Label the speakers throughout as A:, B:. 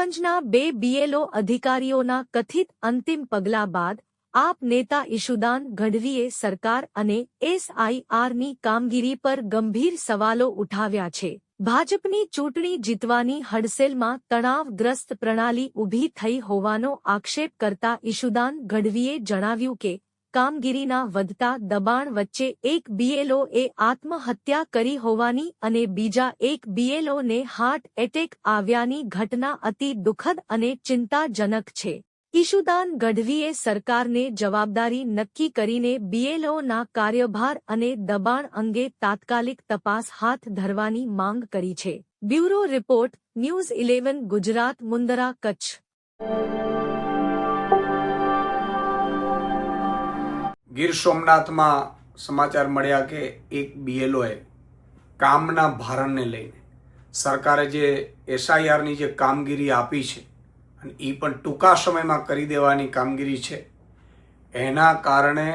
A: કપડવંજના 2 BLO અધિકારીઓના કથિત અંતિમ પગલા બાદ આપ નેતા ઈશુદાન ગઢવીએ સરકાર અને SIRની કામગીરી પર ગંભીર સવાલો ઉઠાવ્યા છે. ભાજપની ચૂંટણી જીતવાની હડસેલમાં તણાવગ્રસ્ત પ્રણાલી ઊભી થઈ હોવાનો આક્ષેપ કરતા ઈશુદાન ગઢવીએ જણાવ્યું કે કામગીરીના વધતા દબાણ વચ્ચે એક BLOએ આત્મહત્યા કરી હોવાની અને બીજા એક BLOને હાર્ટ એટેક આવ્યાની ઘટના અતિ દુઃખદ અને ચિંતાજનક છે. ઈશુદાન ગઢવીએ સરકારને જવાબદારી નક્કી કરીને BLOના કાર્યભાર અને દબાણ અંગે તાત્કાલિક તપાસ હાથ ધરવાની માંગ કરી છે. Bureau report, news 11 Gujarat, Mundra, Kutch.
B: Gir સોમનાથમાં સમાચાર મળ્યા કે એક BLOએ કામના ભારણને લઈને સરકારે જે SIRની જે કામગીરી આપી છે અને એ પણ ટૂંકા સમયમાં કરી દેવાની કામગીરી છે, એના કારણે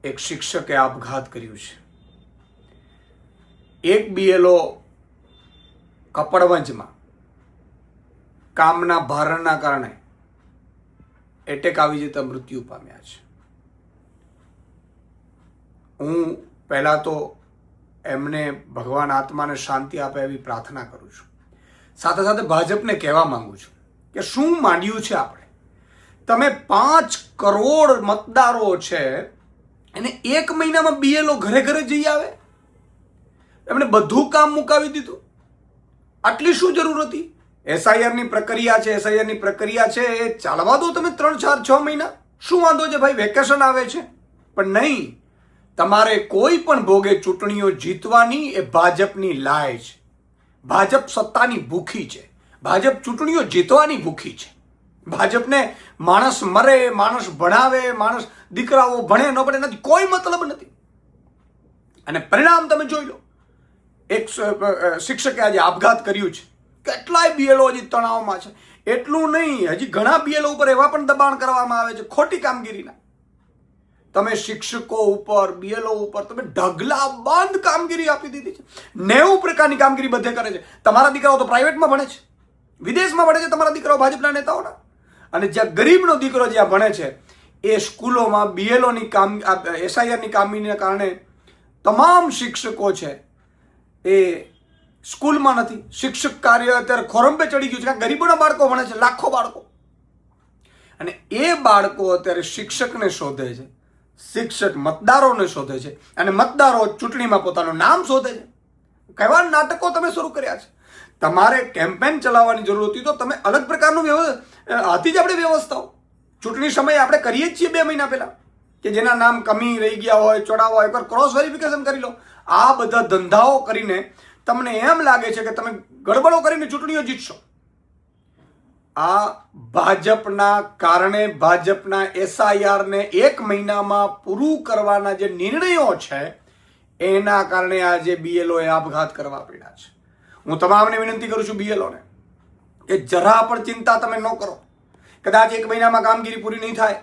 B: એક શિક્ષકે આપઘાત કર્યું છે. એક BLO કપડવંજમાં કામના ભારણના કારણે એટેક આવી જતા મૃત્યુ પામ્યા છે. હું પહેલા તો એમને ભગવાન આત્માને શાંતિ આપે એવી પ્રાર્થના કરું છું. સાથે સાથે ભાજપને કહેવા માંગુ છું કે શું માંડ્યું છે આપણે? તમે 5 કરોડ મતદારો છે એને એક મહિનામાં BLO ઘરે ઘરે જઈ આવે, એમને બધું કામ મુકાવી દીધું. આટલી શું જરૂર હતી? SIRની પ્રક્રિયા છે, SIRની પ્રક્રિયા છે એ ચાલવા દો તમે 3, 4, 6 મહિના. શું વાંધો છે ભાઈ? વેકેશન આવે છે. પણ નહીં, તમારે કોઈ પણ ભોગે ચૂંટણીઓ જીતવાની એ ભાજપની લાય છે. ભાજપ સત્તાની ભૂખી છે. ભાજપ ચૂંટણીઓ જીતવાની ભૂખી છે. ભાજપને માણસ મરે, માણસ ભણાવે, માણસ દીકરાઓ ભણે ન ભણે નથી કોઈ મતલબ નથી. અને પરિણામ તમે જોઈ લો. એક શિક્ષકે આજે આપઘાત કર્યું છે. કેટલાય BLO હજી તણાવમાં છે. એટલું નહીં, હજી ઘણા BLO ઉપર એવા પણ દબાણ કરવામાં આવે છે ખોટી કામગીરીના. તમે શિક્ષકો ઉપર, BLO ઉપર તમે ઢગલા બંધ કામગીરી આપી દીધી છે. 90 પ્રકારની કામગીરી બધે કરે છે. તમારા દીકરાઓ તો પ્રાઇવેટમાં ભણે છે, વિદેશમાં ભણે છે તમારા દીકરાઓ ભાજપના નેતાઓના. અને જ્યાં ગરીબનો દીકરો જ્યાં ભણે છે એ સ્કૂલોમાં BLOની SIRની કામગીરીના કારણે તમામ શિક્ષકો છે એ સ્કૂલમાં નથી. શિક્ષક કાર્ય અત્યારે ખોરંભે ચડી ગયું છે. કારણ ગરીબોના બાળકો ભણે છે, લાખો બાળકો. અને એ બાળકો અત્યારે શિક્ષકને શોધે છે, શિક્ષક મતદારોને શોધે છે અને મતદારો ચૂંટણીમાં પોતાનું નામ શોધે છે. કેવા નાટકો તમે શરૂ કર્યા છે? તમારે કેમ્પેન ચલાવવાની જરૂર હતી તો તમે અલગ પ્રકારનું હતી જ આપણે વ્યવસ્થાઓ. ચૂંટણી સમયે આપણે કરીએ જ છીએ 2 મહિના પહેલા કે જેના નામ કમી રહી ગયા હોય, ચોડાવા હોય, એકવાર ક્રોસ વેરિફિકેશન કરી લો. આ બધા ધંધાઓ કરીને તમને એમ લાગે છે કે તમે ગડબડો કરીને ચૂંટણીઓ જીતશો. આ ભાજપના કારણે, ભાજપના SIRને 1 મહિનામાં પૂરું કરવાના જે નિર્ણયો છે એના કારણે આજે BLOએ આપઘાત કરવા પડ્યા છે. હું તમામને વિનંતી કરું છું BLOને કે જરા પણ ચિંતા તમે ન કરો. કદાચ 1 મહિનામાં કામગીરી પૂરી નહીં થાય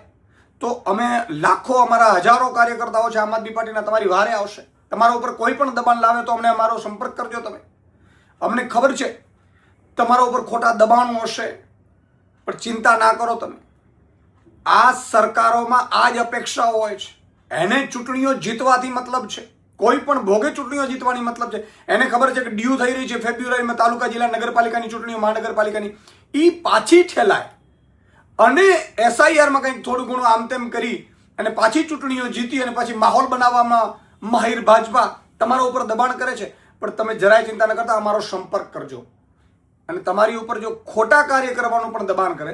B: તો અમે લાખો, અમારા હજારો કાર્યકર્તાઓ છે આમ આદમી પાર્ટીના, તમારી વારે આવશે. તમારા ઉપર કોઈ પણ દબાણ લાવે તો અમને અમારો સંપર્ક કરજો તમે. અમને ખબર છે તમારા ઉપર ખોટા દબાણો હશે, પણ ચિંતા ના કરો તમે. આ સરકારોમાં આ જ અપેક્ષાઓ હોય છે. એને ચૂંટણીઓ જીતવાથી મતલબ છે. કોઈ પણ ભોગે ચૂંટણીઓ જીતવાની મતલબ છે. એને ખબર છે કે ડ્યુ થઈ રહી છે ફેબ્રુઆરીમાં તાલુકા, જિલ્લા, નગરપાલિકાની ચૂંટણીઓ, મહાનગરપાલિકાની. એ પાછી ઠેલાય અને SIRમાં કંઈક થોડું ઘણું આમ તેમ કરી અને પાછી ચૂંટણીઓ જીતી અને પાછી માહોલ બનાવવામાં માહિર ભાજપા તમારા ઉપર દબાણ કરે છે. પણ તમે જરાય ચિંતા ન કરતા અમારો સંપર્ક કરજો. અને તમારી ઉપર જો ખોટા કાર્ય કરવાનું પણ દબાણ કરે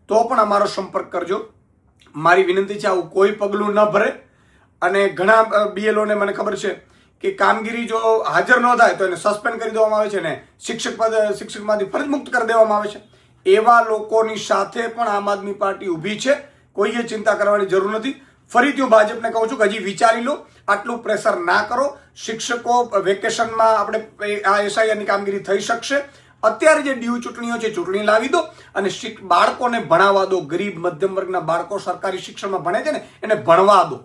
B: તો પણ અમારો સંપર્ક કરજો. મારી વિનંતી છે આવું કોઈ પગલું ન ભરે. અને ઘણા BLOને મને ખબર છે કે કામગીરી જો હાજર ન થાય તો એને સસ્પેન્ડ કરી દેવામાં આવે છે ને શિક્ષકમાંથી ફરજ મુક્ત કરી દેવામાં આવે છે. એવા લોકોની સાથે પણ આમ આદમી પાર્ટી ઊભી છે. કોઈએ ચિંતા કરવાની જરૂર નથી. ફરીથી હું ભાજપને કહું છું કે હજી વિચારી લો, આટલું પ્રેશર ના કરો. શિક્ષકો વેકેશનમાં આપણે આ SIRની કામગીરી થઈ શકશે. અત્યારે જે ડ્યુ ચૂંટણીઓ છે ચૂંટણી લાવી દો અને બાળકોને ભણાવવા દો. ગરીબ મધ્યમ વર્ગના બાળકો સરકારી શિક્ષણમાં ભણે છે ને એને ભણવા દો.